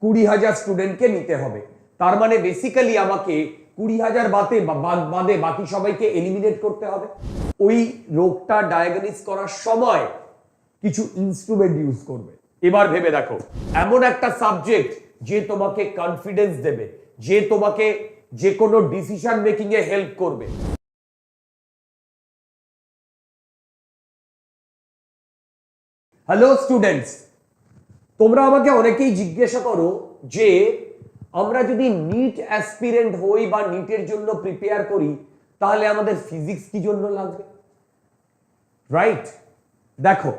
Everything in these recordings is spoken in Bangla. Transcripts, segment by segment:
20,000 স্টুডেন্টকে নিতে হবে। তার মানে বেসিক্যালি আমাকে 20,000 বাদে বাকি সবাইকে এলিমিনেট করতে হবে। ওই রোগটা ডায়াগনোস করার সময় কিছু ইনস্ট্রুমেন্ট ইউজ করবে। এবার ভেবে দেখো, এমন একটা সাবজেক্ট যে তোমাকে কনফিডেন্স দেবে, যে তোমাকে যে কোনো ডিসিশন মেকিং এ হেল্প করবে। হ্যালো স্টুডেন্টস, তোমরা আমাকে অনেকেই জিজ্ঞাসা করো যে আমরা যদি নিট অ্যাসপিরেন্ট হই বা নিটের জন্য প্রিপেয়ার করি তাহলে আমাদের ফিজিক্স কি জন্য লাগবে, রাইট? দেখো,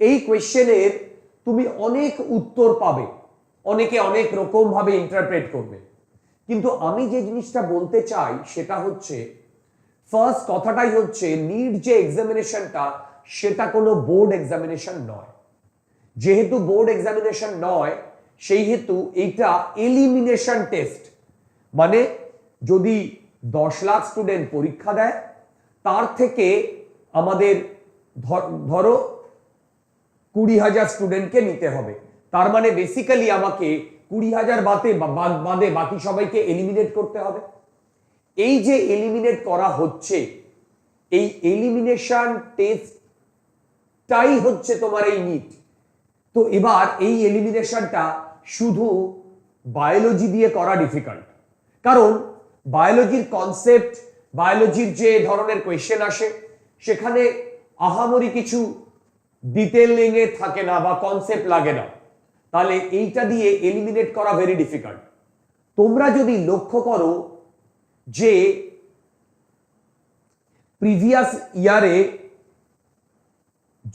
এই কোয়েশ্চেনের তুমি অনেক উত্তর পাবে, অনেকে অনেক রকম ভাবে ইন্টারপ্রেট করবে, কিন্তু আমি যে জিনিসটা বলতে চাই সেটা হচ্ছে, ফার্স্ট কথাটাই হচ্ছে নিট যে এক্সামিনেশনটা সেটা কোনো বোর্ড এক্সামিনেশন নয়। যেহেতু বোর্ড এক্সামিনেশন নয় সেই হেতু এইটা এলিমিনেশন টেস্ট। মানে যদি 10 লাখ স্টুডেন্ট পরীক্ষা দেয় তার থেকে আমাদের ধরো 20,000 স্টুডেন্টকে নিতে হবে। তার মানে বেসিক্যালি আমাকে 20,000 বাদে বাকি সবাইকে এলিমিনেট করতে হবে। এই যে এলিমিনেট করা হচ্ছে, এই এলিমিনেশন টেস্টটাই হচ্ছে তোমার এই নিট। তো এবার এই এলিমিনেশনটা শুধু বায়োলজি দিয়ে করা ডিফিকাল্ট, কারণ বায়োলজির কনসেপ্ট, বায়োলজির যে ধরনের কোয়েশ্চেন আসে সেখানে আহামরি কিছু ডিটেইলিং এ থাকে না বা কনসেপ্ট লাগে না, তাহলে এইটা দিয়ে এলিমিনেট করা ভেরি ডিফিকাল্ট। তোমরা যদি লক্ষ্য করো যে প্রিভিয়াস ইয়ারে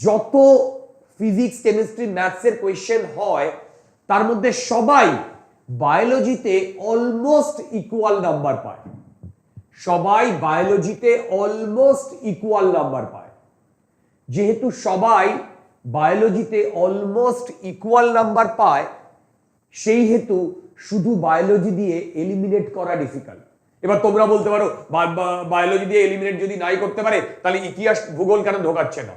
যত ফিজিক্স, কেমিস্ট্রি, ম্যাথসের কোয়েশ্চেন হয় তার মধ্যে সবাই বায়োলজিতে অলমোস্ট ইকুয়াল নাম্বার পায়। সবাই বায়োলজিতে অলমোস্ট ইকুয়াল নাম্বার পায়। যেহেতু সবাই বায়োলজিতে অলমোস্ট ইকুয়াল নাম্বার পায় সেই হেতু শুধু বায়োলজি দিয়ে এলিমিনেট করা ডিফিকাল্ট। এবার তোমরা বলতে পারো বায়োলজি দিয়ে এলিমিনেট যদি নাই করতে পারে তাহলে ইতিহাস, ভূগোল কেন ঢোকাচ্ছে না?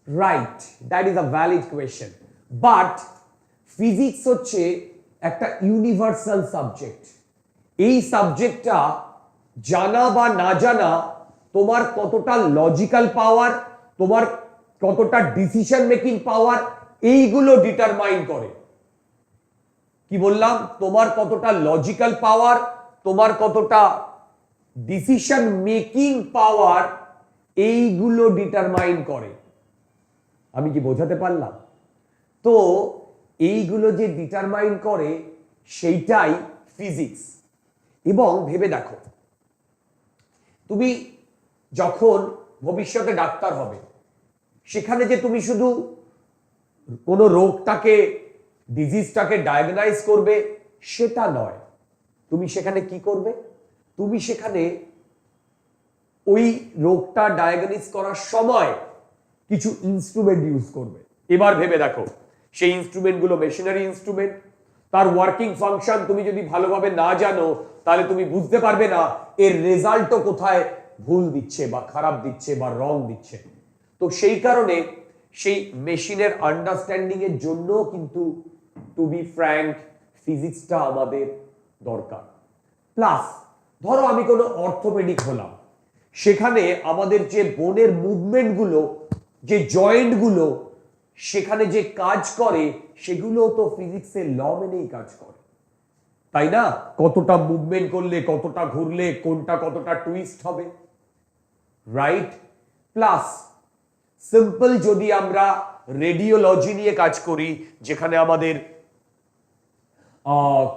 Right, that is a valid question. But physics হচ্ছে একটা ইউনিভার্সাল সাবজেক্ট। এই সাবজেক্টটা জানা বা না জানা তোমার কতটা লজিক্যাল পাওয়ার, তোমার কতটা ডিসিশন মেকিং পাওয়ার, এইগুলো ডিটারমাইন করে। কি বললাম? তোমার কতটা লজিক্যাল পাওয়ার, তোমার কতটা ডিসিশন মেকিং পাওয়ার, এইগুলো ডিটারমাইন করে। আমি কি বোঝাতে পারলাম? তো এইগুলো যে ডিটারমাইন করে সেইটাই ফিজিক্স। এবং ভেবে দেখো, তুমি যখন ভবিষ্যতে ডাক্তার হবে সেখানে যে তুমি শুধু কোনো রোগটাকে, ডিজিজটাকে ডায়াগনাইজ করবে সেটা নয়। তুমি সেখানে কি করবে? তুমি সেখানে ওই রোগটা ডায়াগনোস করার সময় কিছু ইনস্ট্রুমেন্ট ইউজ করবে। এবার ভেবে দেখো, সেই ইনস্ট্রুমেন্টগুলো মেশিনারি ইনস্ট্রুমেন্ট, তার ওয়ার্কিং ফাংশন তুমি যদি ভালোভাবে না জানো তাহলে তুমি বুঝতে পারবে না এর রেজাল্টও কোথায় ভুল দিচ্ছে বা খারাপ দিচ্ছে বা রং দিচ্ছে। তো সেই কারণে সেই মেশিনের আন্ডারস্ট্যান্ডিং এর জন্য কিন্তু টু বি ফ্র্যাঙ্ক ফিজিক্সটা আমাদের দরকার। প্লাস ধরো আমি কোনো অর্থোপেডিক হলাম, সেখানে আমাদের যে বোনের মুভমেন্ট গুলো, যে জয়েন্ট গুলো সেখানে যে কাজ করে সেগুলো তো ফিজিক্সের ল মেনেই কাজ করে, তাই না? কতটা মুভমেন্ট করলে, কতটা ঘুরলে, কোনটা কতটা টুইস্ট হবে, রাইট? প্লাস সিম্পল যদি আমরা রেডিওলজি নিয়ে কাজ করি, যেখানে আমাদের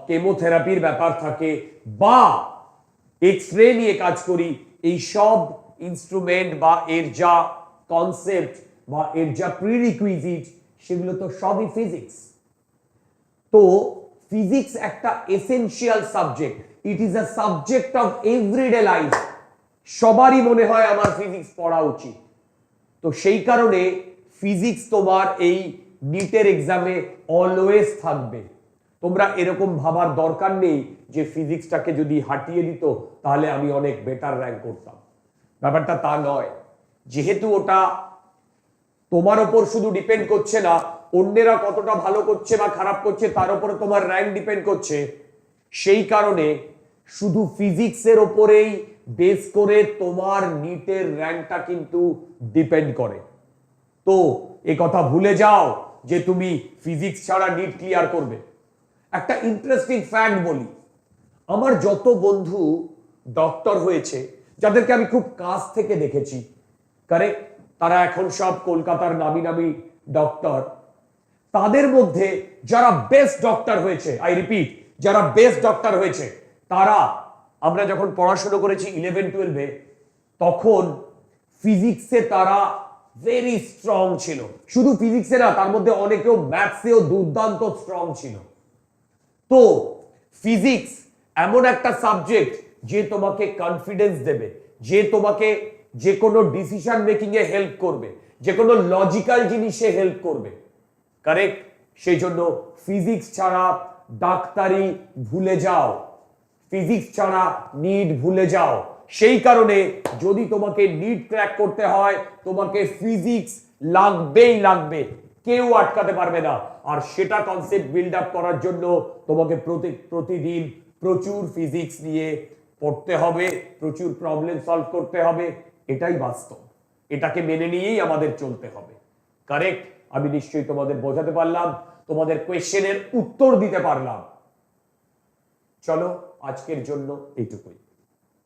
কেমোথেরাপির ব্যাপার থাকে, বা এক্স-রে নিয়ে কাজ করি, এই সব ইনস্ট্রুমেন্ট বা এর যা কনসেপ্ট বা এর যা প্রিরিকুইজিট সেগুলো তো সবই ফিজিক্স। তো ফিজিক্স একটা essential subject, it is a subject of everyday life. সবারই মনে হয় আমার ফিজিক্স পড়া উচিত। তো সেই কারণে ফিজিক্স তোমার এই নিটের এক্সামে অলওয়েজ থাকবে। তোমরা এরকম ভাবার দরকার নেই যে ফিজিক্সটাকে যদি হাটিয়ে দিত তাহলে আমি অনেক বেটার র্যাঙ্ক করতাম। ব্যাপারটা তা নয়। যেহেতু ওটা তোমার ওপর শুধু ডিপেন্ড করছে না, অন্যেরা কতটা ভালো করছে বা খারাপ করছে তার উপরে তোমার র্যাঙ্ক ডিপেন্ড করছে, সেই কারণে শুধু ফিজিক্সের ওপরেই বেস করে তোমার নিটের র্যাঙ্কটা কিন্তু ডিপেন্ড করে। তো এ কথা ভুলে যাও যে তুমি ফিজিক্স ছাড়া নিট ক্লিয়ার করবে। একটা ইন্টারেস্টিং ফ্যাক্ট বলি, আমার যত বন্ধু ডক্টর হয়েছে, যাদেরকে আমি খুব কাছ থেকে দেখেছি, কারেক্ট, তারা এখন সব কলকাতার নামি নামি ডক্টর, তাদের মধ্যে যারা বেস্ট ডক্টর হয়েছে, আই রিপিট, যারা বেস্ট ডক্টর হয়েছে, তারা, আমরা যখন পড়াশোনা করেছি 11-12-এ, তখন ফিজিক্সে তারা ভেরি স্ট্রং ছিল। শুধু ফিজিক্সে না, তার মধ্যে অনেকেও ম্যাথসেও দুর্দান্ত স্ট্রং ছিল। তো ফিজিক্স এমন একটা সাবজেক্ট যে তোমাকে কনফিডেন্স দেবে, যে তোমাকে যে কোনো ডিসিশন মেকিং এ হেল্প করবে, যে কোনো লজিক্যাল জিনিসে হেল্প করবে, কারেক্ট। সেই জন্য ফিজিক্স ছাড়া ডাক্তারি ভুলে যাও, ফিজিক্স ছাড়া নিট ভুলে যাও। সেই কারণে যদি তোমাকে নিট ক্র্যাক করতে হয়, তোমাকে ফিজিক্স লাগবেই লাগবে, কেউ আটকাতে পারবে না। আর সেটা কনসেপ্ট বিল্ড আপ করার জন্য তোমাকে প্রতিদিন প্রচুর ফিজিক্স নিয়ে পড়তে হবে, প্রচুর প্রবলেম সলভ করতে হবে, এটাই বাস্তব। এটাকে মেনে নিয়েই আমাদের চলতে হবে, কারেক্ট। আমি নিশ্চয়ই তোমাদের বোঝাতে পারলাম, তোমাদের কোয়েশ্চেনের উত্তর দিতে পারলাম। চলো আজকের জন্য এইটুকুই।